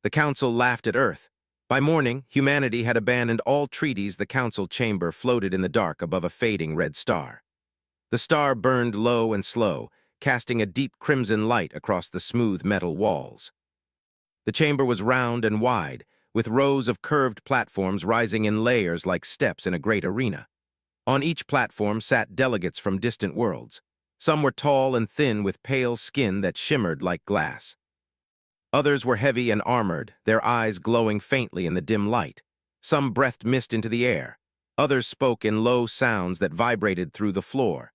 The Council laughed at Earth. By morning, humanity had abandoned all treaties. The Council chamber floated in the dark above a fading red star. The star burned low and slow, casting a deep crimson light across the smooth metal walls. The chamber was round and wide, with rows of curved platforms rising in layers like steps in a great arena. On each platform sat delegates from distant worlds. Some were tall and thin with pale skin that shimmered like glass. Others were heavy and armored, their eyes glowing faintly in the dim light. Some breathed mist into the air. Others spoke in low sounds that vibrated through the floor.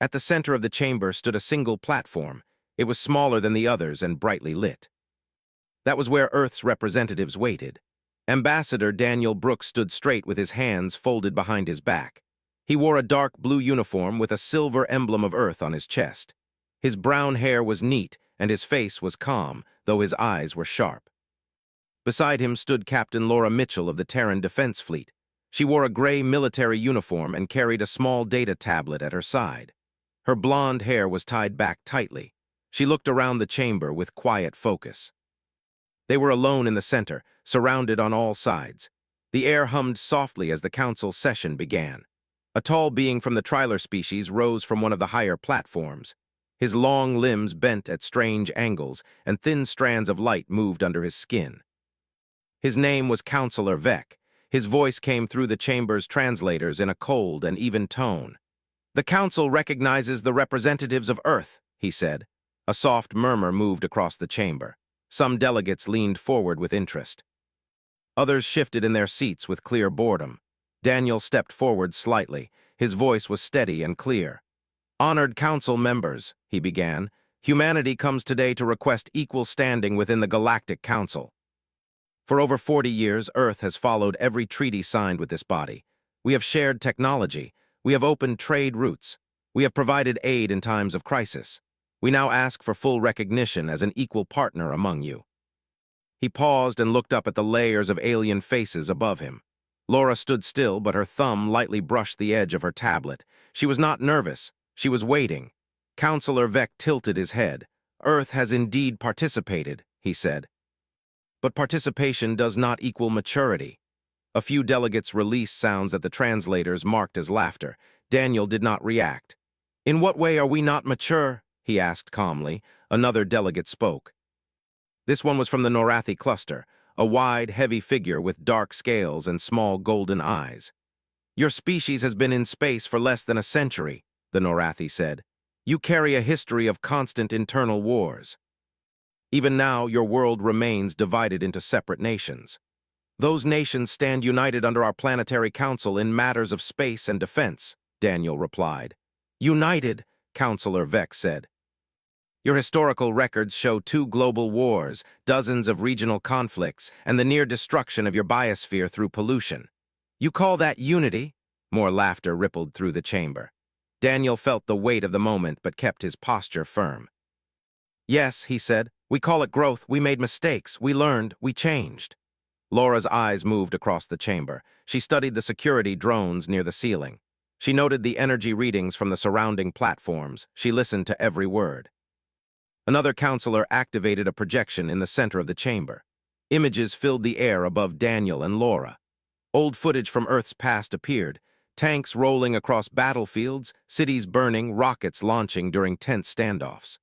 At the center of the chamber stood a single platform. It was smaller than the others and brightly lit. That was where Earth's representatives waited. Ambassador Daniel Brooks stood straight with his hands folded behind his back. He wore a dark blue uniform with a silver emblem of Earth on his chest. His brown hair was neat, and his face was calm, though his eyes were sharp. Beside him stood Captain Laura Mitchell of the Terran Defense Fleet. She wore a gray military uniform and carried a small data tablet at her side. Her blonde hair was tied back tightly. She looked around the chamber with quiet focus. They were alone in the center, surrounded on all sides. The air hummed softly as the council session began. A tall being from the Trilar species rose from one of the higher platforms. His long limbs bent at strange angles, and thin strands of light moved under his skin. His name was Counselor Vec. His voice came through the chamber's translators in a cold and even tone. "The Council recognizes the representatives of Earth," he said. A soft murmur moved across the chamber. Some delegates leaned forward with interest. Others shifted in their seats with clear boredom. Daniel stepped forward slightly. His voice was steady and clear. "Honored Council members," he began, "humanity comes today to request equal standing within the Galactic Council. For over 40 years, Earth has followed every treaty signed with this body. We have shared technology. We have opened trade routes. We have provided aid in times of crisis. We now ask for full recognition as an equal partner among you." He paused and looked up at the layers of alien faces above him. Laura stood still, but her thumb lightly brushed the edge of her tablet. She was not nervous. She was waiting. Counselor Vec tilted his head. "Earth has indeed participated," he said. "But participation does not equal maturity." A few delegates released sounds that the translators marked as laughter. Daniel did not react. "In what way are we not mature?" he asked calmly. Another delegate spoke. This one was from the Norathi cluster, a wide, heavy figure with dark scales and small golden eyes. "Your species has been in space for less than a century," the Norathi said. "You carry a history of constant internal wars. Even now, your world remains divided into separate nations. Those nations stand united under our planetary council in matters of space and defense," Daniel replied. "United," Counselor Vec said. "Your historical records show 2 global wars, dozens of regional conflicts, and the near destruction of your biosphere through pollution. You call that unity?" More laughter rippled through the chamber. Daniel felt the weight of the moment but kept his posture firm. "Yes," he said, "we call it growth. We made mistakes. We learned. We changed." Laura's eyes moved across the chamber. She studied the security drones near the ceiling. She noted the energy readings from the surrounding platforms. She listened to every word. Another counselor activated a projection in the center of the chamber. Images filled the air above Daniel and Laura. Old footage from Earth's past appeared. Tanks rolling across battlefields, cities burning, rockets launching during tense standoffs.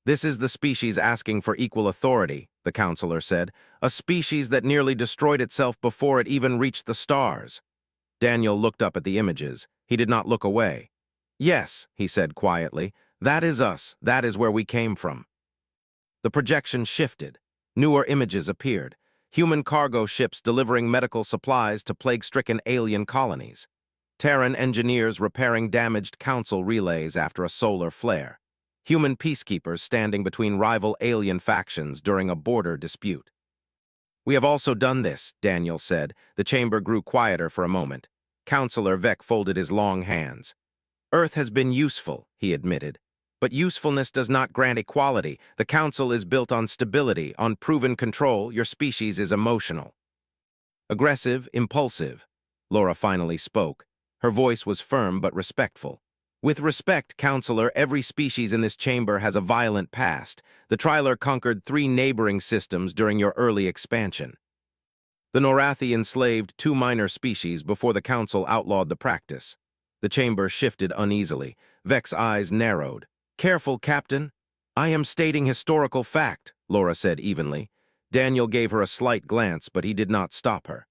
"This is the species asking for equal authority," the counselor said. "A species that nearly destroyed itself before it even reached the stars." Daniel looked up at the images. He did not look away. "Yes," he said quietly, "that is us. That is where we came from." The projection shifted. Newer images appeared. Human cargo ships delivering medical supplies to plague-stricken alien colonies. Terran engineers repairing damaged council relays after a solar flare. Human peacekeepers standing between rival alien factions during a border dispute. "We have also done this," Daniel said. The chamber grew quieter for a moment. Counselor Vec folded his long hands. "Earth has been useful," he admitted. "But usefulness does not grant equality. The Council is built on stability, on proven control. Your species is emotional." "Aggressive, impulsive," Laura finally spoke. Her voice was firm but respectful. With respect, Counselor, every species in this chamber has a violent past. The Triler conquered 3 neighboring systems during your early expansion. The Norathi enslaved 2 minor species before the Council outlawed the practice. The chamber shifted uneasily. Vex's eyes narrowed. Careful, Captain. I am stating historical fact, Laura said evenly. Daniel gave her a slight glance, but he did not stop her.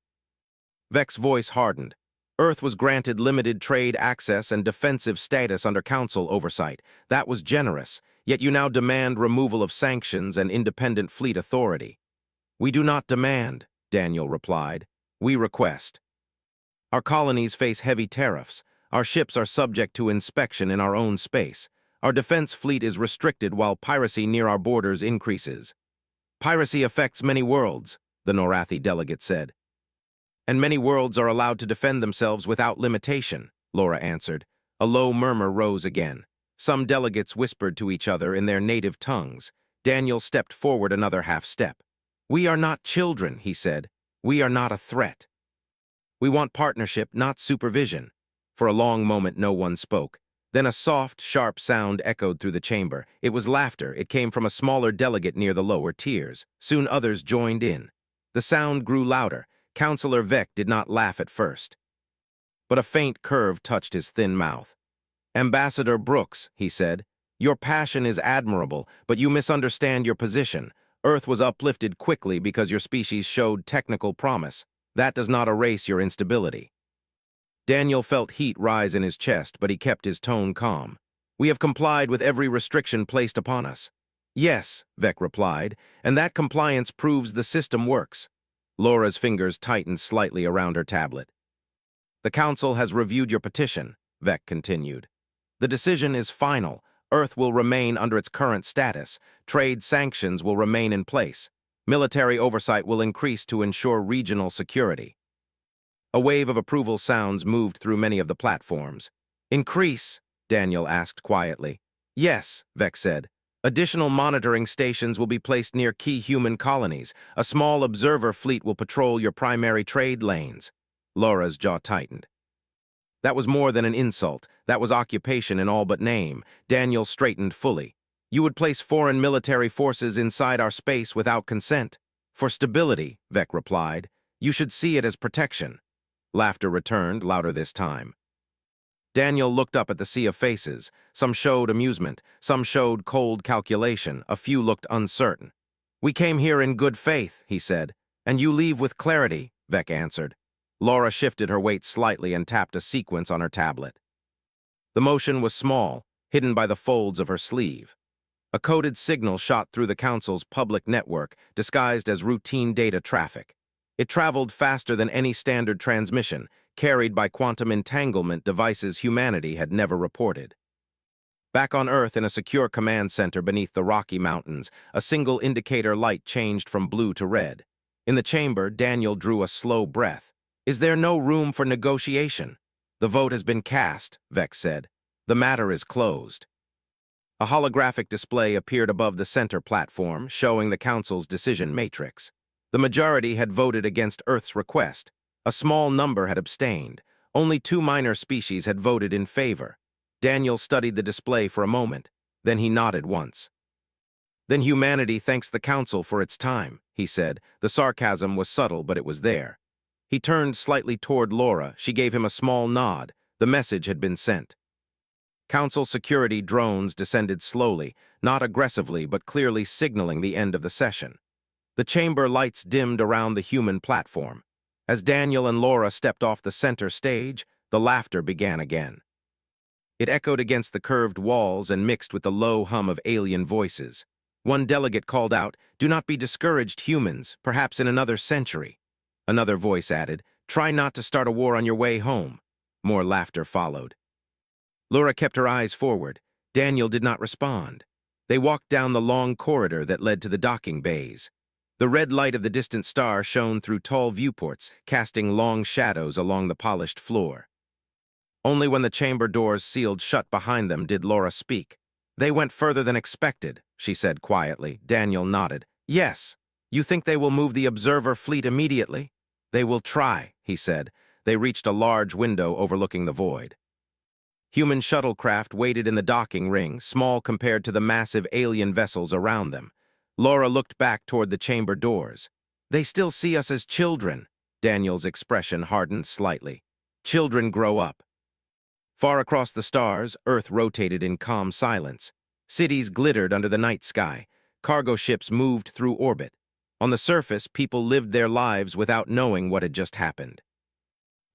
Vex's voice hardened. Earth was granted limited trade access and defensive status under Council oversight. That was generous, yet you now demand removal of sanctions and independent fleet authority. We do not demand, Daniel replied. We request. Our colonies face heavy tariffs. Our ships are subject to inspection in our own space. Our defense fleet is restricted while piracy near our borders increases. Piracy affects many worlds, the Norathi delegate said. And many worlds are allowed to defend themselves without limitation, Laura answered. A low murmur rose again. Some delegates whispered to each other in their native tongues. Daniel stepped forward another half-step. We are not children, he said. We are not a threat. We want partnership, not supervision. For a long moment no one spoke. Then a soft, sharp sound echoed through the chamber. It was laughter. It came from a smaller delegate near the lower tiers. Soon others joined in. The sound grew louder. Counselor Vec did not laugh at first. But a faint curve touched his thin mouth. Ambassador Brooks, he said, your passion is admirable, but you misunderstand your position. Earth was uplifted quickly because your species showed technical promise. That does not erase your instability. Daniel felt heat rise in his chest, but he kept his tone calm. We have complied with every restriction placed upon us. Yes, Vec replied, and that compliance proves the system works. Laura's fingers tightened slightly around her tablet. The Council has reviewed your petition, Vec continued. The decision is final. Earth will remain under its current status. Trade sanctions will remain in place. Military oversight will increase to ensure regional security. A wave of approval sounds moved through many of the platforms. Increase? Daniel asked quietly. Yes, Vec said. Additional monitoring stations will be placed near key human colonies. A small observer fleet will patrol your primary trade lanes. Laura's jaw tightened. That was more than an insult. That was occupation in all but name. Daniel straightened fully. You would place foreign military forces inside our space without consent. For stability, Vec replied. You should see it as protection. Laughter returned, louder this time. Daniel looked up at the sea of faces. Some showed amusement, some showed cold calculation, a few looked uncertain. We came here in good faith, he said, and you leave with clarity, Vec answered. Laura shifted her weight slightly and tapped a sequence on her tablet. The motion was small, hidden by the folds of her sleeve. A coded signal shot through the Council's public network, disguised as routine data traffic. It traveled faster than any standard transmission, carried by quantum entanglement devices humanity had never reported. Back on Earth in a secure command center beneath the Rocky Mountains, a single indicator light changed from blue to red. In the chamber, Daniel drew a slow breath. Is there no room for negotiation? The vote has been cast, Vex said. The matter is closed. A holographic display appeared above the center platform, showing the Council's decision matrix. The majority had voted against Earth's request. A small number had abstained. Only 2 minor species had voted in favor. Daniel studied the display for a moment. Then he nodded once. Then humanity thanks the Council for its time, he said. The sarcasm was subtle, but it was there. He turned slightly toward Laura. She gave him a small nod. The message had been sent. Council security drones descended slowly, not aggressively, but clearly signaling the end of the session. The chamber lights dimmed around the human platform. As Daniel and Laura stepped off the center stage, the laughter began again. It echoed against the curved walls and mixed with the low hum of alien voices. One delegate called out, "Do not be discouraged, humans, perhaps in another century." Another voice added, "Try not to start a war on your way home." More laughter followed. Laura kept her eyes forward. Daniel did not respond. They walked down the long corridor that led to the docking bays. The red light of the distant star shone through tall viewports, casting long shadows along the polished floor. Only when the chamber doors sealed shut behind them did Laura speak. "They went further than expected," she said quietly. Daniel nodded. "Yes. You think they will move the observer fleet immediately?" "They will try," he said. They reached a large window overlooking the void. Human shuttlecraft waited in the docking ring, small compared to the massive alien vessels around them. Laura looked back toward the chamber doors. They still see us as children. Daniel's expression hardened slightly. Children grow up. Far across the stars, Earth rotated in calm silence. Cities glittered under the night sky. Cargo ships moved through orbit. On the surface, people lived their lives without knowing what had just happened.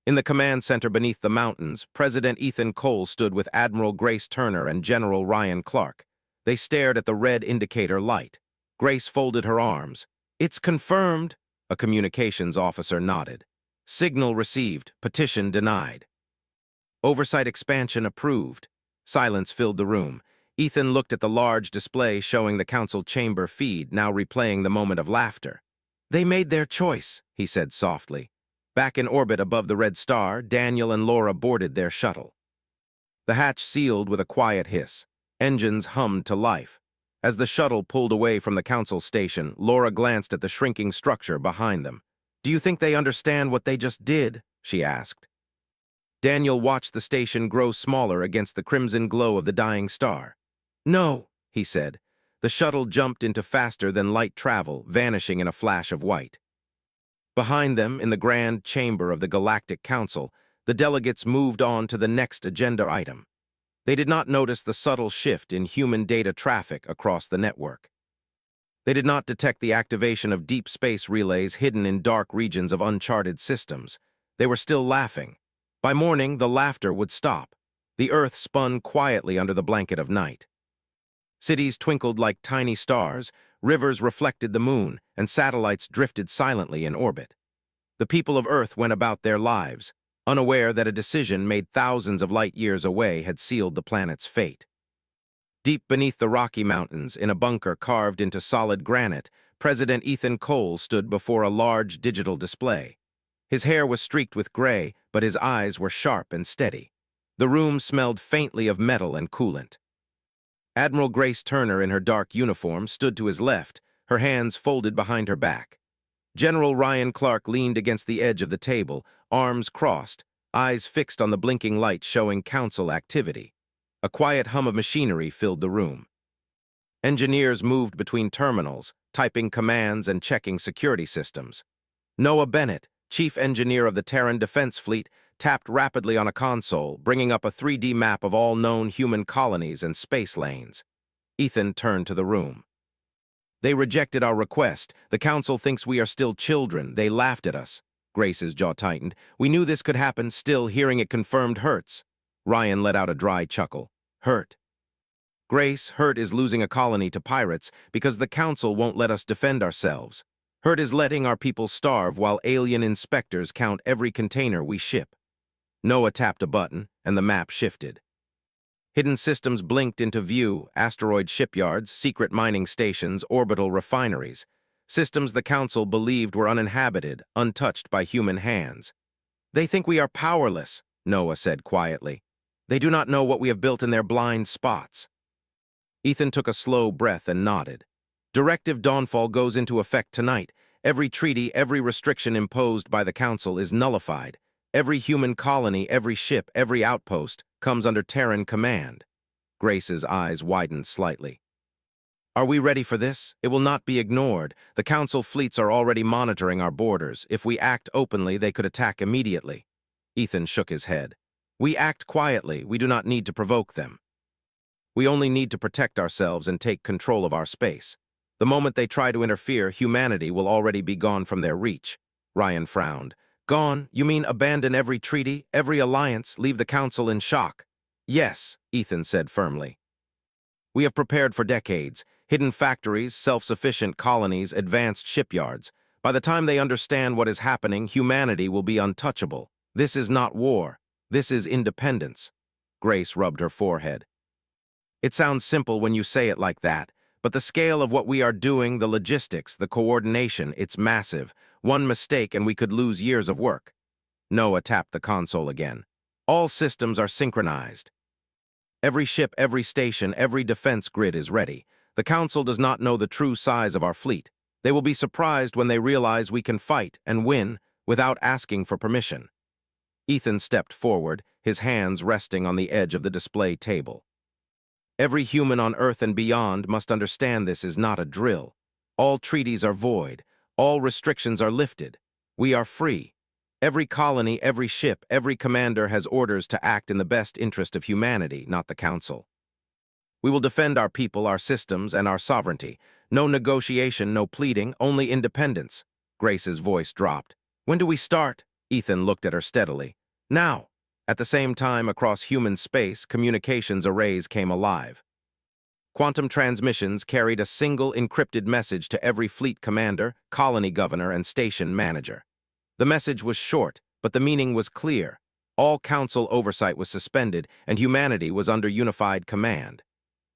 In the command center beneath the mountains, President Ethan Cole stood with Admiral Grace Turner and General Ryan Clark. They stared at the red indicator light. Grace folded her arms. "It's confirmed," a communications officer nodded. "Signal received, petition denied." Oversight expansion approved. Silence filled the room. Ethan looked at the large display showing the council chamber feed, now replaying the moment of laughter. "They made their choice," he said softly. Back in orbit above the red star, Daniel and Laura boarded their shuttle. The hatch sealed with a quiet hiss. Engines hummed to life. As the shuttle pulled away from the council station, Laura glanced at the shrinking structure behind them. "Do you think they understand what they just did?" she asked. Daniel watched the station grow smaller against the crimson glow of the dying star. "No," he said. The shuttle jumped into faster-than-light travel, vanishing in a flash of white. Behind them, in the grand chamber of the Galactic Council, the delegates moved on to the next agenda item. They did not notice the subtle shift in human data traffic across the network. They did not detect the activation of deep space relays hidden in dark regions of uncharted systems. They were still laughing. By morning, the laughter would stop. The Earth spun quietly under the blanket of night. Cities twinkled like tiny stars, rivers reflected the moon, and satellites drifted silently in orbit. The people of Earth went about their lives, unaware that a decision made thousands of light years away had sealed the planet's fate. Deep beneath the Rocky Mountains, in a bunker carved into solid granite, President Ethan Cole stood before a large digital display. His hair was streaked with gray, but his eyes were sharp and steady. The room smelled faintly of metal and coolant. Admiral Grace Turner in her dark uniform stood to his left, her hands folded behind her back. General Ryan Clark leaned against the edge of the table, arms crossed, eyes fixed on the blinking light showing council activity. A quiet hum of machinery filled the room. Engineers moved between terminals, typing commands and checking security systems. Noah Bennett, chief engineer of the Terran Defense Fleet, tapped rapidly on a console, bringing up a 3D map of all known human colonies and space lanes. Ethan turned to the room. "They rejected our request. The council thinks we are still children. They laughed at us." Grace's jaw tightened. "We knew this could happen. Still, hearing it confirmed hurts." Ryan let out a dry chuckle. "Hurt." "Grace, hurt is losing a colony to pirates because the council won't let us defend ourselves. Hurt is letting our people starve while alien inspectors count every container we ship." Noah tapped a button, and the map shifted. Hidden systems blinked into view: asteroid shipyards, secret mining stations, orbital refineries. Systems the Council believed were uninhabited, untouched by human hands. "They think we are powerless," Noah said quietly. "They do not know what we have built in their blind spots." Ethan took a slow breath and nodded. "Directive Dawnfall goes into effect tonight. Every treaty, every restriction imposed by the Council is nullified. Every human colony, every ship, every outpost comes under Terran command." Grace's eyes widened slightly. "Are we ready for this? It will not be ignored. The Council fleets are already monitoring our borders. If we act openly, they could attack immediately." Ethan shook his head. "We act quietly. We do not need to provoke them. We only need to protect ourselves and take control of our space. The moment they try to interfere, humanity will already be gone from their reach." Ryan frowned. "Gone? You mean abandon every treaty, every alliance, leave the Council in shock?" "Yes," Ethan said firmly. "We have prepared for decades. Hidden factories, self-sufficient colonies, advanced shipyards. By the time they understand what is happening, humanity will be untouchable. This is not war. This is independence." Grace rubbed her forehead. "It sounds simple when you say it like that, but the scale of what we are doing, the logistics, the coordination, it's massive. One mistake and we could lose years of work." Noah tapped the console again. "All systems are synchronized. Every ship, every station, every defense grid is ready. The Council does not know the true size of our fleet. They will be surprised when they realize we can fight and win without asking for permission." Ethan stepped forward, his hands resting on the edge of the display table. Every human on Earth and beyond must understand this is not a drill. All treaties are void. All restrictions are lifted. We are free. Every colony, every ship, every commander has orders to act in the best interest of humanity, not the Council. We will defend our people, our systems, and our sovereignty. No negotiation, no pleading, only independence. Grace's voice dropped. When do we start? Ethan looked at her steadily. Now. At the same time, across human space, communications arrays came alive. Quantum transmissions carried a single encrypted message to every fleet commander, colony governor, and station manager. The message was short, but the meaning was clear. All council oversight was suspended, and humanity was under unified command.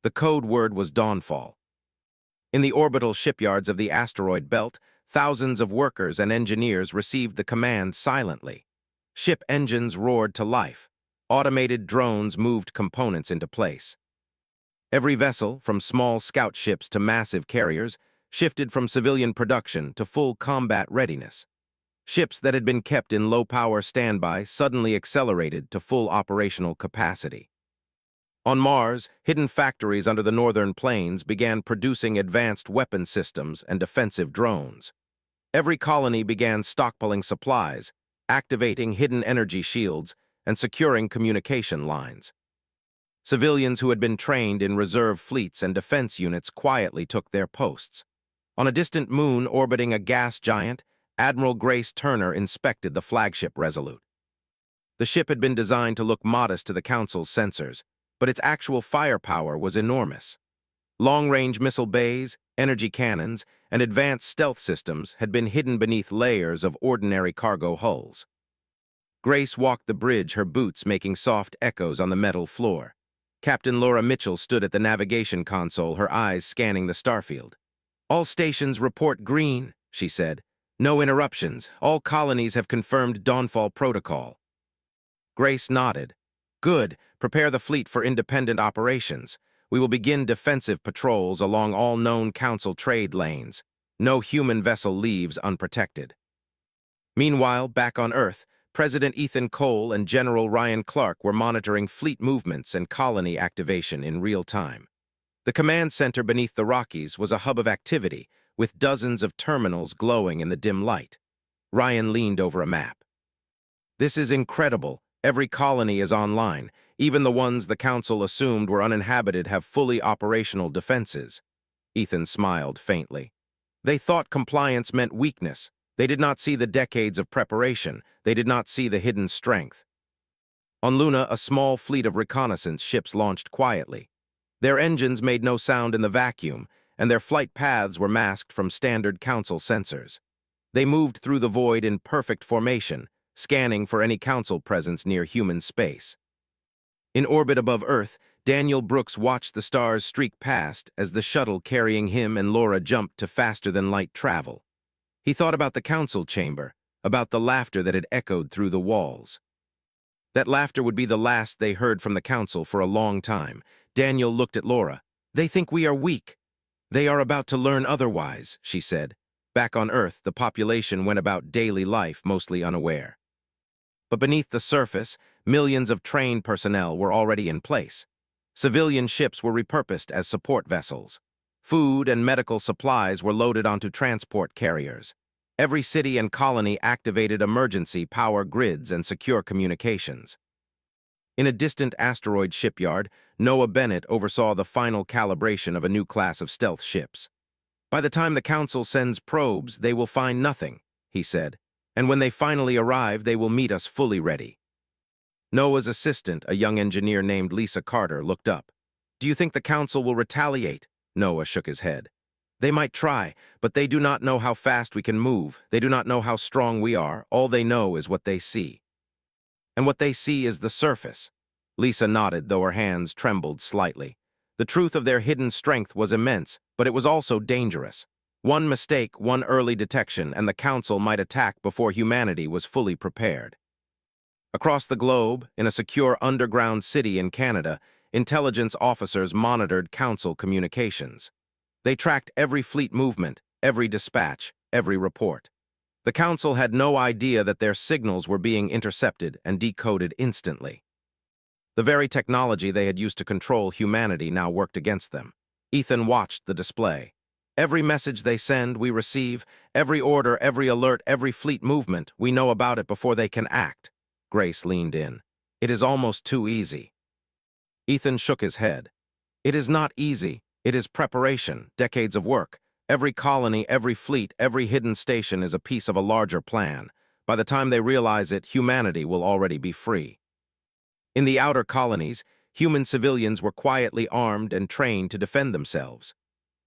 The code word was Dawnfall. In the orbital shipyards of the asteroid belt, thousands of workers and engineers received the command silently. Ship engines roared to life. Automated drones moved components into place. Every vessel, from small scout ships to massive carriers, shifted from civilian production to full combat readiness. Ships that had been kept in low-power standby suddenly accelerated to full operational capacity. On Mars, hidden factories under the northern plains began producing advanced weapon systems and defensive drones. Every colony began stockpiling supplies, activating hidden energy shields, and securing communication lines. Civilians who had been trained in reserve fleets and defense units quietly took their posts. On a distant moon orbiting a gas giant, Admiral Grace Turner inspected the flagship Resolute. The ship had been designed to look modest to the Council's sensors, but its actual firepower was enormous. Long-range missile bays, energy cannons, and advanced stealth systems had been hidden beneath layers of ordinary cargo hulls. Grace walked the bridge, her boots making soft echoes on the metal floor. Captain Laura Mitchell stood at the navigation console, her eyes scanning the starfield. "All stations report green," she said. "No interruptions. All colonies have confirmed Dawnfall protocol." Grace nodded. "Good. Prepare the fleet for independent operations. We will begin defensive patrols along all known Council trade lanes. No human vessel leaves unprotected." Meanwhile, back on Earth, President Ethan Cole and General Ryan Clark were monitoring fleet movements and colony activation in real time. The command center beneath the Rockies was a hub of activity, with dozens of terminals glowing in the dim light. Ryan leaned over a map. "This is incredible. Every colony is online. Even the ones the Council assumed were uninhabited have fully operational defenses." Ethan smiled faintly. "They thought compliance meant weakness. They did not see the decades of preparation. They did not see the hidden strength." On Luna, a small fleet of reconnaissance ships launched quietly. Their engines made no sound in the vacuum, and their flight paths were masked from standard Council sensors. They moved through the void in perfect formation, scanning for any Council presence near human space. In orbit above Earth, Daniel Brooks watched the stars streak past as the shuttle carrying him and Laura jumped to faster-than-light travel. He thought about the Council chamber, about the laughter that had echoed through the walls. That laughter would be the last they heard from the Council for a long time. Daniel looked at Laura. "They think we are weak. They are about to learn otherwise," she said. Back on Earth, the population went about daily life mostly unaware. But beneath the surface, millions of trained personnel were already in place. Civilian ships were repurposed as support vessels. Food and medical supplies were loaded onto transport carriers. Every city and colony activated emergency power grids and secure communications. In a distant asteroid shipyard, Noah Bennett oversaw the final calibration of a new class of stealth ships. "By the time the Council sends probes, they will find nothing," he said. "And when they finally arrive, they will meet us fully ready." Noah's assistant, a young engineer named Lisa Carter, looked up. "Do you think the Council will retaliate?" Noah shook his head. "They might try, but they do not know how fast we can move. They do not know how strong we are. All they know is what they see. And what they see is the surface." Lisa nodded, though her hands trembled slightly. The truth of their hidden strength was immense, but it was also dangerous. One mistake, one early detection, and the Council might attack before humanity was fully prepared. Across the globe, in a secure underground city in Canada, intelligence officers monitored Council communications. They tracked every fleet movement, every dispatch, every report. The Council had no idea that their signals were being intercepted and decoded instantly. The very technology they had used to control humanity now worked against them. Ethan watched the display. Every message they send, we receive. Every order, every alert, every fleet movement, we know about it before they can act. Grace leaned in. It is almost too easy. Ethan shook his head. It is not easy. It is preparation, decades of work. Every colony, every fleet, every hidden station is a piece of a larger plan. By the time they realize it, humanity will already be free. In the outer colonies, human civilians were quietly armed and trained to defend themselves.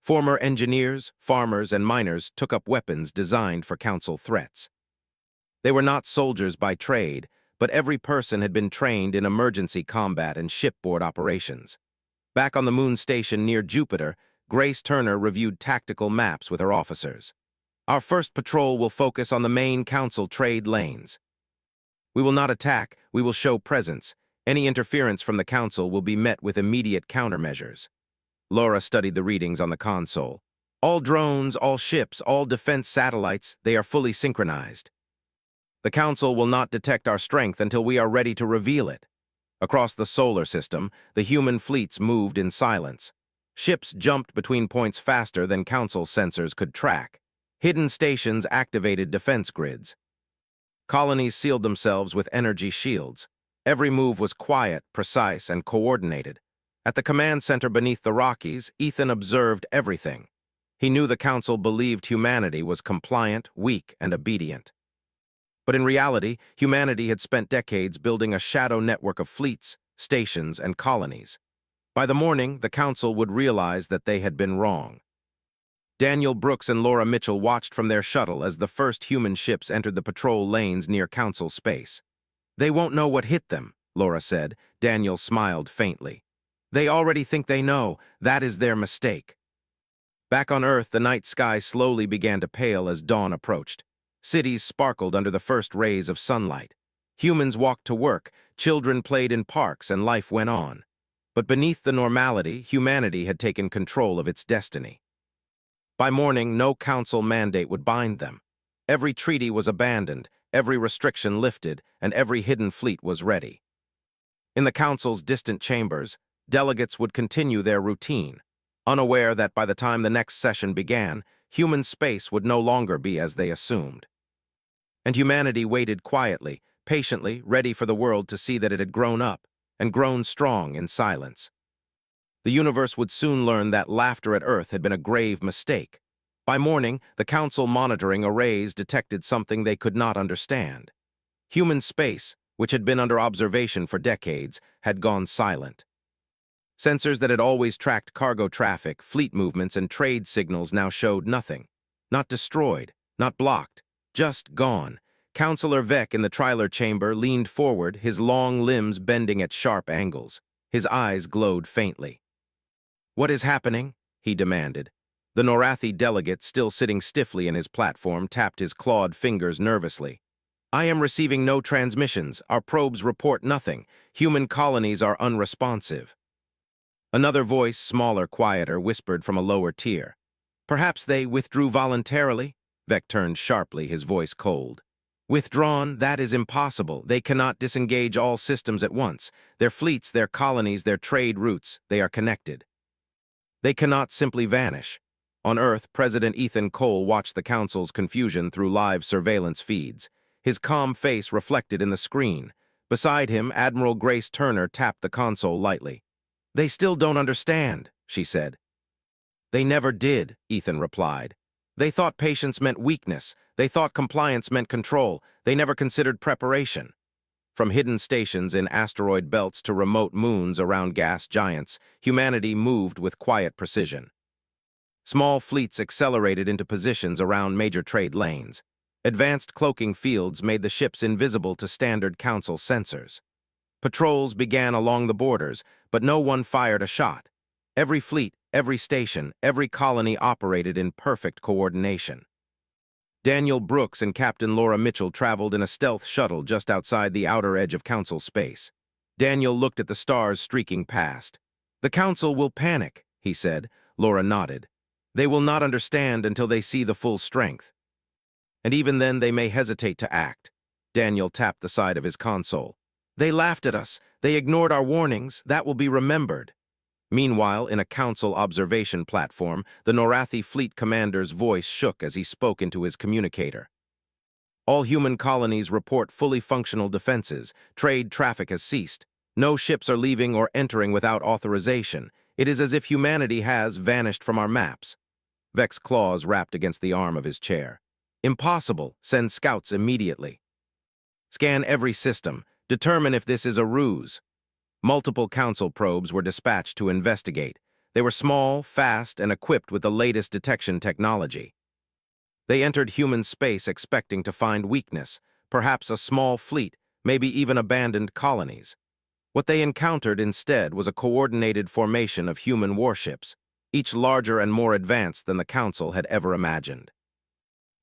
Former engineers, farmers, and miners took up weapons designed for Council threats. They were not soldiers by trade, but every person had been trained in emergency combat and shipboard operations. Back on the moon station near Jupiter, Grace Turner reviewed tactical maps with her officers. Our first patrol will focus on the main Council trade lanes. We will not attack, we will show presence. Any interference from the Council will be met with immediate countermeasures. Laura studied the readings on the console. All drones, all ships, all defense satellites, they are fully synchronized. The Council will not detect our strength until we are ready to reveal it. Across the solar system, the human fleets moved in silence. Ships jumped between points faster than Council sensors could track. Hidden stations activated defense grids. Colonies sealed themselves with energy shields. Every move was quiet, precise, and coordinated. At the command center beneath the Rockies, Ethan observed everything. He knew the Council believed humanity was compliant, weak, and obedient. But in reality, humanity had spent decades building a shadow network of fleets, stations, and colonies. By the morning, the Council would realize that they had been wrong. Daniel Brooks and Laura Mitchell watched from their shuttle as the first human ships entered the patrol lanes near Council space. They won't know what hit them, Laura said. Daniel smiled faintly. They already think they know. That is their mistake. Back on Earth, the night sky slowly began to pale as dawn approached. Cities sparkled under the first rays of sunlight. Humans walked to work, children played in parks, and life went on. But beneath the normality, humanity had taken control of its destiny. By morning, no Council mandate would bind them. Every treaty was abandoned, every restriction lifted, and every hidden fleet was ready. In the Council's distant chambers, delegates would continue their routine, unaware that by the time the next session began, human space would no longer be as they assumed. And humanity waited quietly, patiently, ready for the world to see that it had grown up, and grown strong in silence. The universe would soon learn that laughter at Earth had been a grave mistake. By morning, the Council monitoring arrays detected something they could not understand. Human space, which had been under observation for decades, had gone silent. Sensors that had always tracked cargo traffic, fleet movements, and trade signals now showed nothing. Not destroyed, not blocked, just gone. Councillor Vec in the trialer chamber leaned forward, his long limbs bending at sharp angles. His eyes glowed faintly. "What is happening?" he demanded. The Norathi delegate, still sitting stiffly in his platform, tapped his clawed fingers nervously. "I am receiving no transmissions. Our probes report nothing. Human colonies are unresponsive." Another voice, smaller, quieter, whispered from a lower tier. "Perhaps they withdrew voluntarily?" Vec turned sharply, his voice cold. "Withdrawn? That is impossible. They cannot disengage all systems at once. Their fleets, their colonies, their trade routes, they are connected. They cannot simply vanish." On Earth, President Ethan Cole watched the Council's confusion through live surveillance feeds. His calm face reflected in the screen. Beside him, Admiral Grace Turner tapped the console lightly. "They still don't understand," she said. "They never did," Ethan replied. "They thought patience meant weakness. They thought compliance meant control. They never considered preparation." From hidden stations in asteroid belts to remote moons around gas giants, humanity moved with quiet precision. Small fleets accelerated into positions around major trade lanes. Advanced cloaking fields made the ships invisible to standard Council sensors. Patrols began along the borders, but no one fired a shot. Every fleet, every station, every colony operated in perfect coordination. Daniel Brooks and Captain Laura Mitchell traveled in a stealth shuttle just outside the outer edge of Council space. Daniel looked at the stars streaking past. "The Council will panic," he said. Laura nodded. "They will not understand until they see the full strength." and even then they may hesitate to act. Daniel tapped the side of his console. They laughed at us. They ignored our warnings. That will be remembered. Meanwhile, in a council observation platform, the Norathi fleet commander's voice shook as he spoke into his communicator. All human colonies report fully functional defenses. Trade traffic has ceased. No ships are leaving or entering without authorization. It is as if humanity has vanished from our maps. Vec's claws rapped against the arm of his chair. Impossible. Send scouts immediately. Scan every system. Determine if this is a ruse. Multiple council probes were dispatched to investigate. They were small, fast, and equipped with the latest detection technology. They entered human space expecting to find weakness, perhaps a small fleet, maybe even abandoned colonies. What they encountered instead was a coordinated formation of human warships, each larger and more advanced than the Council had ever imagined.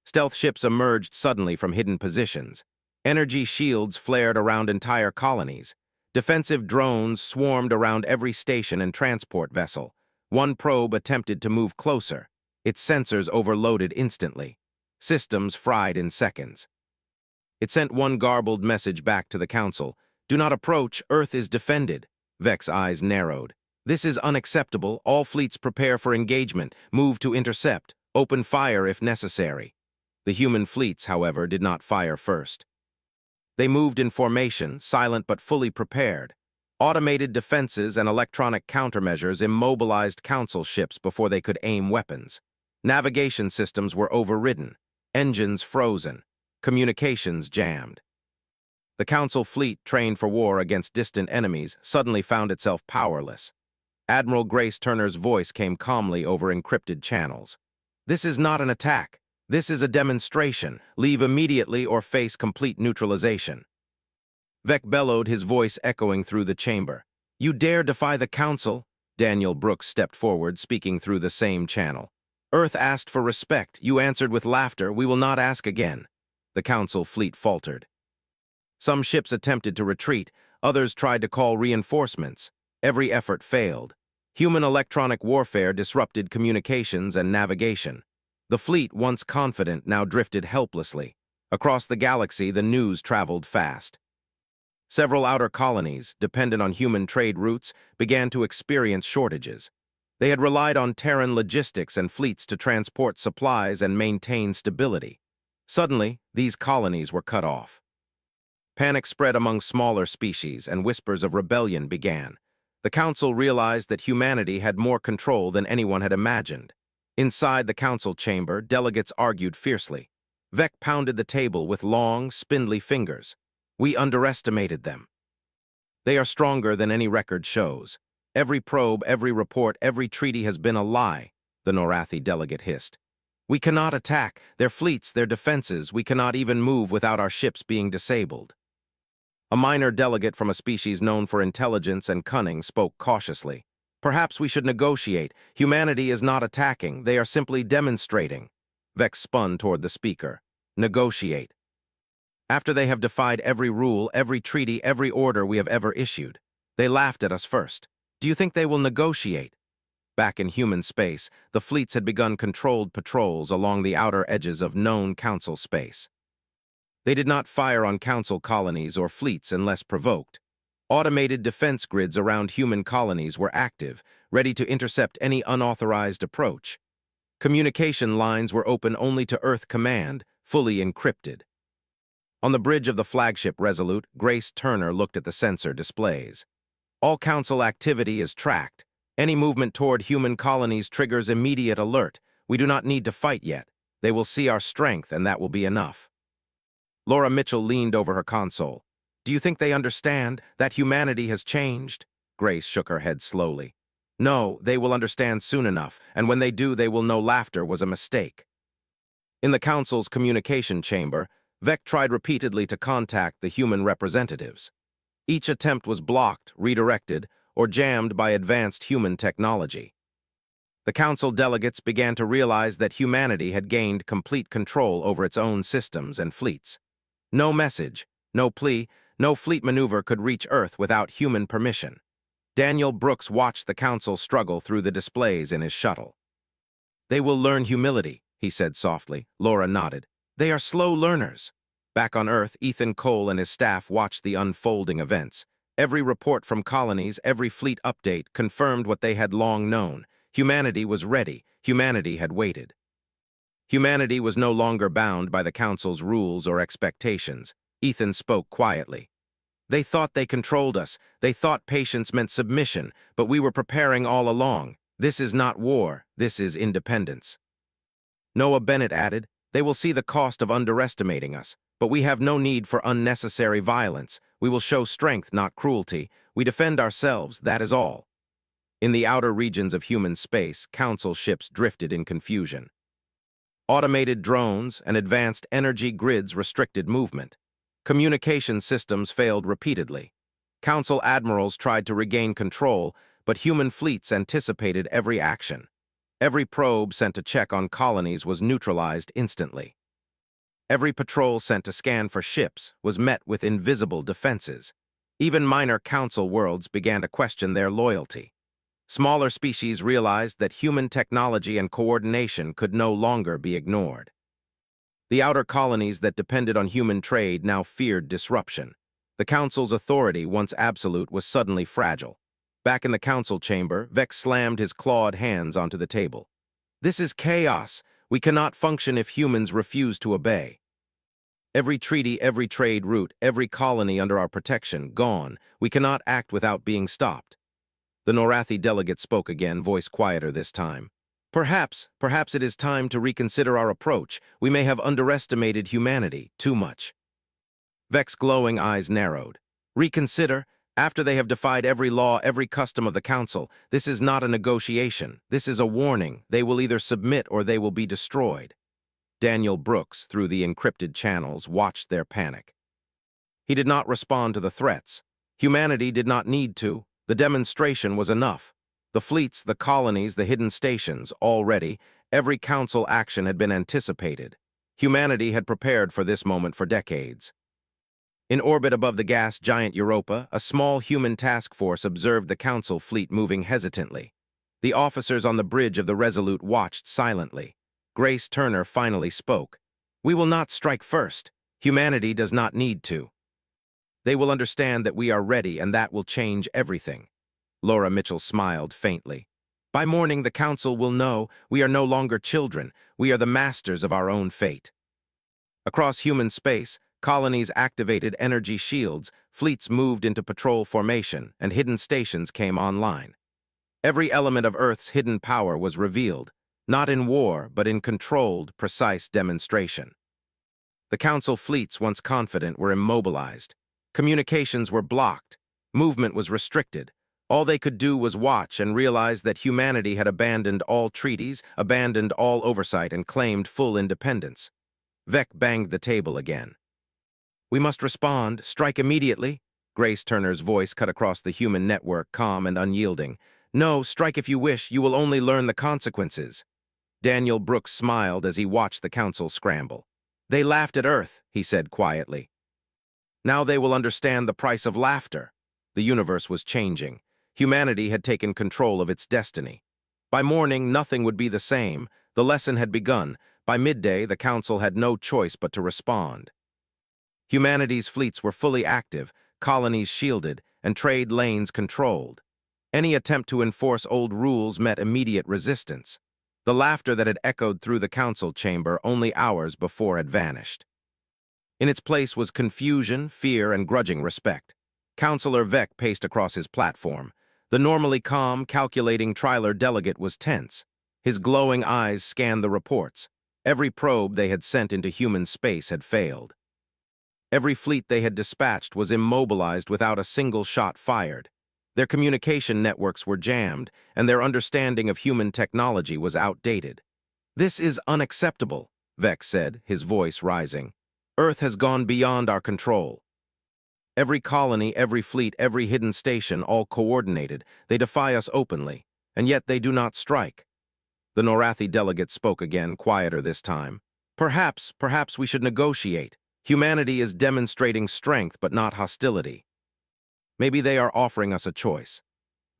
Stealth ships emerged suddenly from hidden positions. Energy shields flared around entire colonies. Defensive drones swarmed around every station and transport vessel. One probe attempted to move closer. Its sensors overloaded instantly. Systems fried in seconds. It sent one garbled message back to the Council. "Do not approach. Earth is defended." Vec's eyes narrowed. "This is unacceptable. All fleets prepare for engagement. Move to intercept. Open fire if necessary." The human fleets, however, did not fire first. They moved in formation, silent but fully prepared. Automated defenses and electronic countermeasures immobilized Council ships before they could aim weapons. Navigation systems were overridden, engines frozen, communications jammed. The Council fleet, trained for war against distant enemies, suddenly found itself powerless. Admiral Grace Turner's voice came calmly over encrypted channels. "This is not an attack. This is a demonstration. Leave immediately or face complete neutralization." Vec bellowed, his voice echoing through the chamber. "You dare defy the Council?" Daniel Brooks stepped forward, speaking through the same channel. "Earth asked for respect. You answered with laughter. We will not ask again." The Council fleet faltered. Some ships attempted to retreat. Others tried to call reinforcements. Every effort failed. Human electronic warfare disrupted communications and navigation. The fleet, once confident, now drifted helplessly. Across the galaxy, the news traveled fast. Several outer colonies, dependent on human trade routes, began to experience shortages. They had relied on Terran logistics and fleets to transport supplies and maintain stability. Suddenly, these colonies were cut off. Panic spread among smaller species, and whispers of rebellion began. The Council realized that humanity had more control than anyone had imagined. Inside the Council chamber, delegates argued fiercely. Vec pounded the table with long, spindly fingers. "We underestimated them. They are stronger than any record shows. Every probe, every report, every treaty has been a lie," the Norathi delegate hissed. "We cannot attack. Their fleets, their defenses. We cannot even move without our ships being disabled." A minor delegate from a species known for intelligence and cunning spoke cautiously. "Perhaps we should negotiate. Humanity is not attacking. They are simply demonstrating." Vex spun toward the speaker. "Negotiate. After they have defied every rule, every treaty, every order we have ever issued. They laughed at us first. Do you think they will negotiate?" Back in human space, the fleets had begun controlled patrols along the outer edges of known Council space. They did not fire on Council colonies or fleets unless provoked. Automated defense grids around human colonies were active, ready to intercept any unauthorized approach. Communication lines were open only to Earth Command, fully encrypted. On the bridge of the flagship Resolute, Grace Turner looked at the sensor displays. "All Council activity is tracked. Any movement toward human colonies triggers immediate alert. We do not need to fight yet. They will see our strength, and that will be enough." Laura Mitchell leaned over her console. "Do you think they understand that humanity has changed?" Grace shook her head slowly. "No, they will understand soon enough, and when they do, they will know laughter was a mistake." In the Council's communication chamber, Vec tried repeatedly to contact the human representatives. Each attempt was blocked, redirected, or jammed by advanced human technology. The Council delegates began to realize that humanity had gained complete control over its own systems and fleets. No message, no plea, no fleet maneuver could reach Earth without human permission. Daniel Brooks watched the Council struggle through the displays in his shuttle. "They will learn humility," he said softly. Laura nodded. They are slow learners. Back on Earth, Ethan Cole and his staff watched the unfolding events. Every report from colonies, every fleet update confirmed what they had long known. Humanity was ready. Humanity had waited. Humanity was no longer bound by the Council's rules or expectations. Ethan spoke quietly. They thought they controlled us. They thought patience meant submission, but we were preparing all along. This is not war. This is independence. Noah Bennett added, they will see the cost of underestimating us, but we have no need for unnecessary violence. We will show strength, not cruelty. We defend ourselves, that is all. In the outer regions of human space, Council ships drifted in confusion. Automated drones and advanced energy grids restricted movement. Communication systems failed repeatedly. Council admirals tried to regain control, but human fleets anticipated every action. Every probe sent to check on colonies was neutralized instantly. Every patrol sent to scan for ships was met with invisible defenses. Even minor Council worlds began to question their loyalty. Smaller species realized that human technology and coordination could no longer be ignored. The outer colonies that depended on human trade now feared disruption. The Council's authority, once absolute, was suddenly fragile. Back in the Council chamber, Vex slammed his clawed hands onto the table. This is chaos. We cannot function if humans refuse to obey. Every treaty, every trade route, every colony under our protection, gone. We cannot act without being stopped. The Norathi delegate spoke again, voice quieter this time. Perhaps it is time to reconsider our approach. We may have underestimated humanity too much. Vex's glowing eyes narrowed. Reconsider? After they have defied every law, every custom of the Council, this is not a negotiation. This is a warning. They will either submit or they will be destroyed. Daniel Brooks, through the encrypted channels, watched their panic. He did not respond to the threats. Humanity did not need to. The demonstration was enough. The fleets, the colonies, the hidden stations, all ready. Every Council action had been anticipated. Humanity had prepared for this moment for decades. In orbit above the gas giant Europa, a small human task force observed the Council fleet moving hesitantly. The officers on the bridge of the Resolute watched silently. Grace Turner finally spoke. We will not strike first. Humanity does not need to. They will understand that we are ready, and that will change everything. Laura Mitchell smiled faintly. By morning, the Council will know we are no longer children. We are the masters of our own fate. Across human space, colonies activated energy shields, fleets moved into patrol formation, and hidden stations came online. Every element of Earth's hidden power was revealed, not in war, but in controlled, precise demonstration. The Council fleets, once confident, were immobilized. Communications were blocked. Movement was restricted. All they could do was watch and realize that humanity had abandoned all treaties, abandoned all oversight, and claimed full independence. Vec banged the table again. We must respond, strike immediately. Grace Turner's voice cut across the human network, calm and unyielding. No, strike if you wish, you will only learn the consequences. Daniel Brooks smiled as he watched the Council scramble. They laughed at Earth, he said quietly. Now they will understand the price of laughter. The universe was changing. Humanity had taken control of its destiny. By morning, nothing would be the same. The lesson had begun. By midday, the Council had no choice but to respond. Humanity's fleets were fully active, colonies shielded, and trade lanes controlled. Any attempt to enforce old rules met immediate resistance. The laughter that had echoed through the Council chamber only hours before had vanished. In its place was confusion, fear, and grudging respect. Councillor Vec paced across his platform. The normally calm, calculating Triler delegate was tense. His glowing eyes scanned the reports. Every probe they had sent into human space had failed. Every fleet they had dispatched was immobilized without a single shot fired. Their communication networks were jammed, and their understanding of human technology was outdated. This is unacceptable, Vec said, his voice rising. Earth has gone beyond our control. Every colony, every fleet, every hidden station, all coordinated. They defy us openly, and yet they do not strike. The Norathi delegate spoke again, quieter this time. Perhaps we should negotiate. Humanity is demonstrating strength, but not hostility. Maybe they are offering us a choice.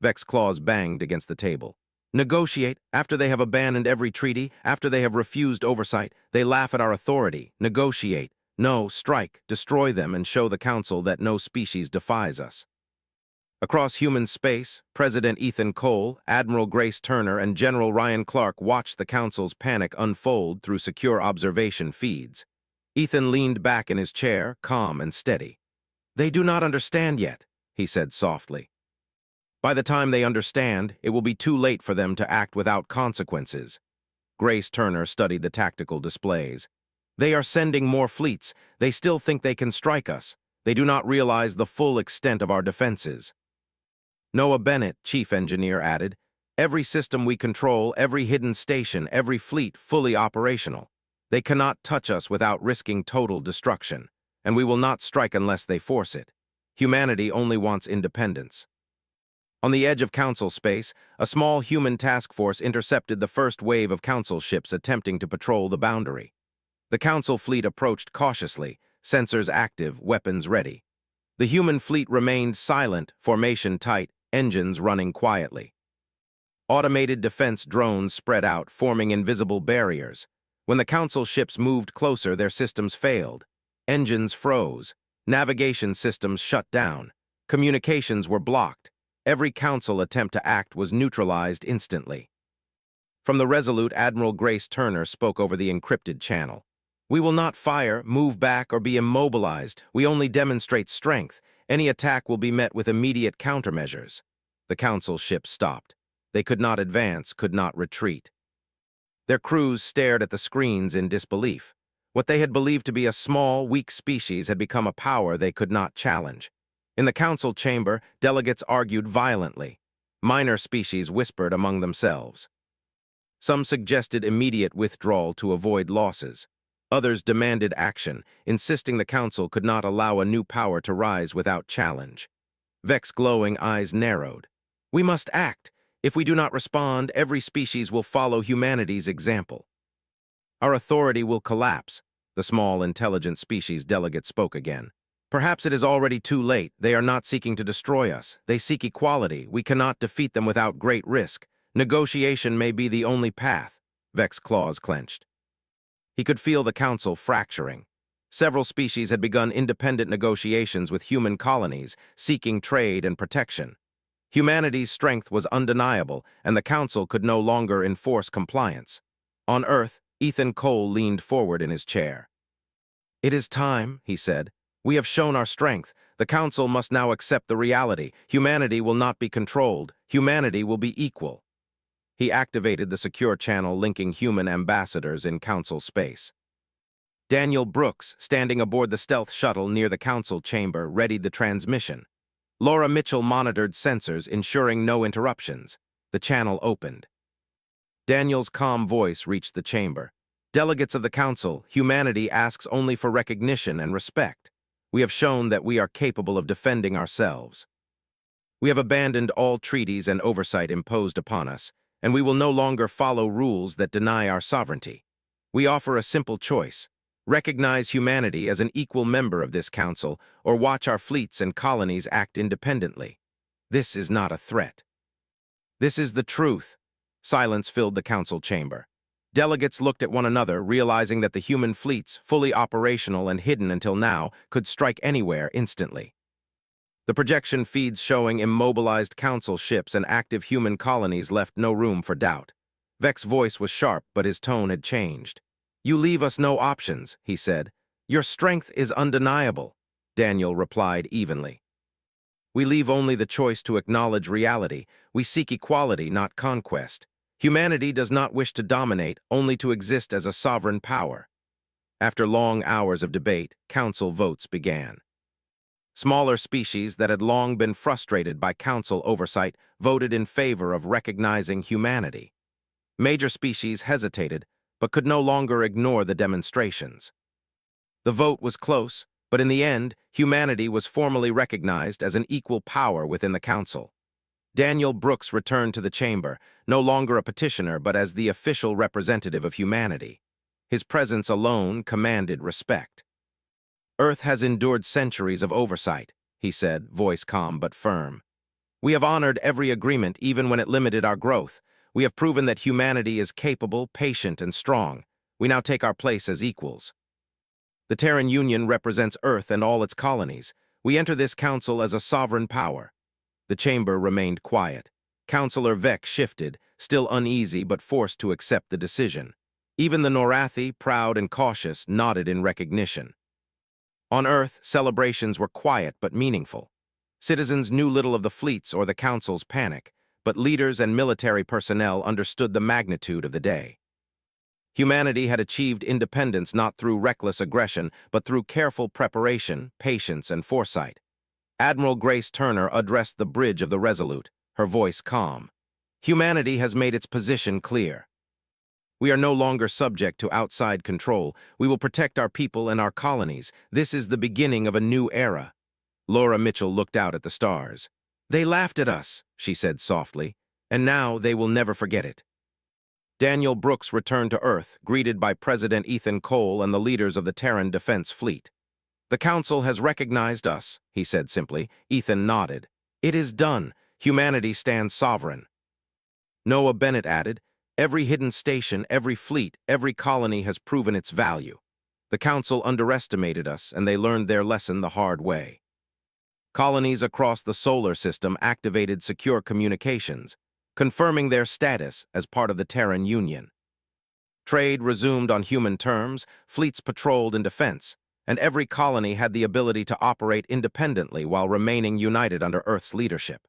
Vec's claws banged against the table. Negotiate, after they have abandoned every treaty, after they have refused oversight, they laugh at our authority. Negotiate. No, strike, destroy them, and show the Council that no species defies us. Across human space, President Ethan Cole, Admiral Grace Turner, and General Ryan Clark watched the Council's panic unfold through secure observation feeds. Ethan leaned back in his chair, calm and steady. "They do not understand yet," he said softly. "By the time they understand, it will be too late for them to act without consequences." Grace Turner studied the tactical displays. "They are sending more fleets. They still think they can strike us. They do not realize the full extent of our defenses." Noah Bennett, chief engineer, added, "Every system we control, every hidden station, every fleet fully operational. They cannot touch us without risking total destruction, and we will not strike unless they force it. Humanity only wants independence." On the edge of Council space, a small human task force intercepted the first wave of Council ships attempting to patrol the boundary. The Council fleet approached cautiously, sensors active, weapons ready. The human fleet remained silent, formation tight, engines running quietly. Automated defense drones spread out, forming invisible barriers. When the Council ships moved closer, their systems failed. Engines froze. Navigation systems shut down. Communications were blocked. Every Council attempt to act was neutralized instantly. From the Resolute, Admiral Grace Turner spoke over the encrypted channel. "We will not fire, move back, or be immobilized. We only demonstrate strength. Any attack will be met with immediate countermeasures." The Council ships stopped. They could not advance, could not retreat. Their crews stared at the screens in disbelief. What they had believed to be a small, weak species had become a power they could not challenge. In the Council chamber, delegates argued violently. Minor species whispered among themselves. Some suggested immediate withdrawal to avoid losses. Others demanded action, insisting the Council could not allow a new power to rise without challenge. Vex's glowing eyes narrowed. "We must act. If we do not respond, every species will follow humanity's example. Our authority will collapse." The small, intelligent species delegate spoke again. "Perhaps it is already too late. They are not seeking to destroy us. They seek equality. We cannot defeat them without great risk. Negotiation may be the only path." Vex's claws clenched. He could feel the Council fracturing. Several species had begun independent negotiations with human colonies, seeking trade and protection. Humanity's strength was undeniable, and the Council could no longer enforce compliance. On Earth, Ethan Cole leaned forward in his chair. "It is time," he said. "We have shown our strength. The Council must now accept the reality. Humanity will not be controlled. Humanity will be equal." He activated the secure channel linking human ambassadors in Council space. Daniel Brooks, standing aboard the stealth shuttle near the Council chamber, readied the transmission. Laura Mitchell monitored sensors, ensuring no interruptions. The channel opened. Daniel's calm voice reached the chamber. "Delegates of the Council, humanity asks only for recognition and respect. We have shown that we are capable of defending ourselves. We have abandoned all treaties and oversight imposed upon us, and we will no longer follow rules that deny our sovereignty. We offer a simple choice: recognize humanity as an equal member of this Council, or watch our fleets and colonies act independently. This is not a threat. This is the truth." Silence filled the Council chamber. Delegates looked at one another, realizing that the human fleets, fully operational and hidden until now, could strike anywhere instantly. The projection feeds showing immobilized Council ships and active human colonies left no room for doubt. Vex's voice was sharp, but his tone had changed. "You leave us no options," he said. "Your strength is undeniable," Daniel replied evenly. "We leave only the choice to acknowledge reality. We seek equality, not conquest. Humanity does not wish to dominate, only to exist as a sovereign power." After long hours of debate, Council votes began. Smaller species that had long been frustrated by Council oversight voted in favor of recognizing humanity. Major species hesitated, but could no longer ignore the demonstrations. The vote was close, but in the end, humanity was formally recognized as an equal power within the Council. Daniel Brooks returned to the chamber, no longer a petitioner but as the official representative of humanity. His presence alone commanded respect. "Earth has endured centuries of oversight," he said, voice calm but firm. "We have honored every agreement even when it limited our growth. We have proven that humanity is capable, patient, and strong. We now take our place as equals. The Terran Union represents Earth and all its colonies. We enter this council as a sovereign power. The chamber remained quiet. Councillor Vec shifted, still uneasy but forced to accept the decision. Even the Norathi, proud and cautious, nodded in recognition. On Earth, celebrations were quiet but meaningful. Citizens knew little of the fleets or the council's panic, but leaders and military personnel understood the magnitude of the day. Humanity had achieved independence not through reckless aggression, but through careful preparation, patience, and foresight. Admiral Grace Turner addressed the bridge of the Resolute, her voice calm. Humanity has made its position clear. We are no longer subject to outside control. We will protect our people and our colonies. This is the beginning of a new era. Laura Mitchell looked out at the stars. They laughed at us, she said softly, and now they will never forget it. Daniel Brooks returned to Earth, greeted by President Ethan Cole and the leaders of the Terran Defense Fleet. The Council has recognized us, he said simply. Ethan nodded. It is done. Humanity stands sovereign. Noah Bennett added, every hidden station, every fleet, every colony has proven its value. The Council underestimated us, and they learned their lesson the hard way. Colonies across the solar system activated secure communications, confirming their status as part of the Terran Union. Trade resumed on human terms, fleets patrolled in defense, and every colony had the ability to operate independently while remaining united under Earth's leadership.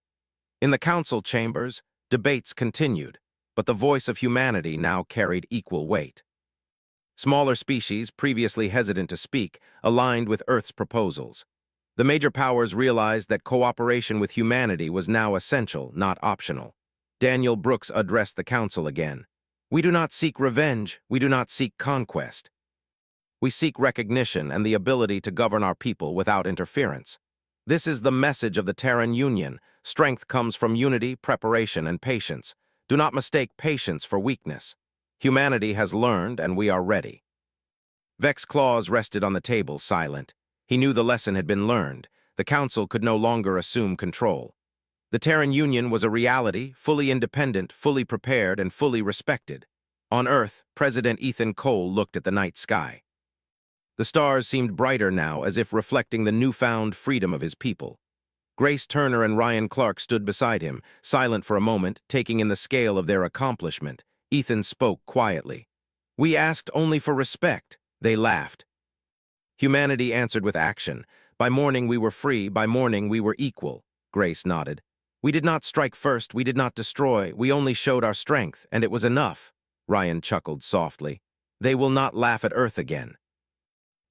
In the council chambers, debates continued, but the voice of humanity now carried equal weight. Smaller species, previously hesitant to speak, aligned with Earth's proposals. The major powers realized that cooperation with humanity was now essential, not optional. Daniel Brooks addressed the council again. We do not seek revenge, we do not seek conquest. We seek recognition and the ability to govern our people without interference. This is the message of the Terran Union. Strength comes from unity, preparation, and patience. Do not mistake patience for weakness. Humanity has learned, and we are ready. Vec's claws rested on the table, silent. He knew the lesson had been learned. The Council could no longer assume control. The Terran Union was a reality, fully independent, fully prepared, and fully respected. On Earth, President Ethan Cole looked at the night sky. The stars seemed brighter now, as if reflecting the newfound freedom of his people. Grace Turner and Ryan Clark stood beside him, silent for a moment, taking in the scale of their accomplishment. Ethan spoke quietly. We asked only for respect. They laughed. Humanity answered with action. By morning we were free, by morning we were equal. Grace nodded. We did not strike first, we did not destroy, we only showed our strength, and it was enough. Ryan chuckled softly. They will not laugh at Earth again.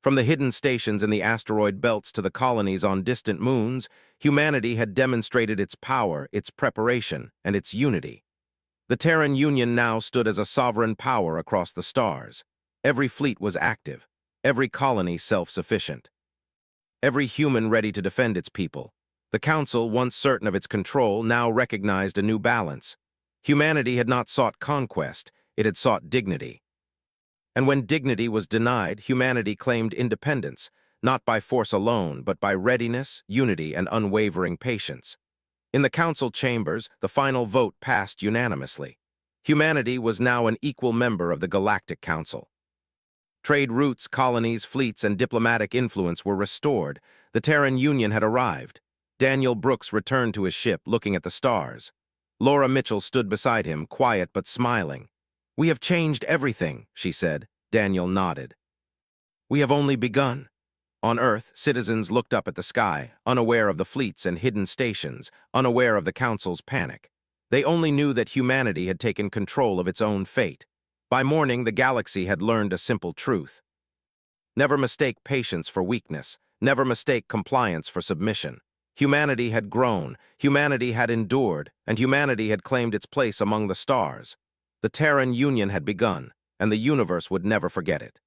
From the hidden stations in the asteroid belts to the colonies on distant moons, humanity had demonstrated its power, its preparation, and its unity. The Terran Union now stood as a sovereign power across the stars. Every fleet was active, every colony self-sufficient. Every human ready to defend its people. The Council, once certain of its control, now recognized a new balance. Humanity had not sought conquest, it had sought dignity. And when dignity was denied, humanity claimed independence, not by force alone, but by readiness, unity, and unwavering patience. In the Council chambers, the final vote passed unanimously. Humanity was now an equal member of the Galactic Council. Trade routes, colonies, fleets, and diplomatic influence were restored. The Terran Union had arrived. Daniel Brooks returned to his ship, looking at the stars. Laura Mitchell stood beside him, quiet but smiling. We have changed everything, she said. Daniel nodded. We have only begun. On Earth, citizens looked up at the sky, unaware of the fleets and hidden stations, unaware of the Council's panic. They only knew that humanity had taken control of its own fate. By morning, the galaxy had learned a simple truth. Never mistake patience for weakness. Never mistake compliance for submission. Humanity had grown, humanity had endured, and humanity had claimed its place among the stars. The Terran Union had begun, and the universe would never forget it.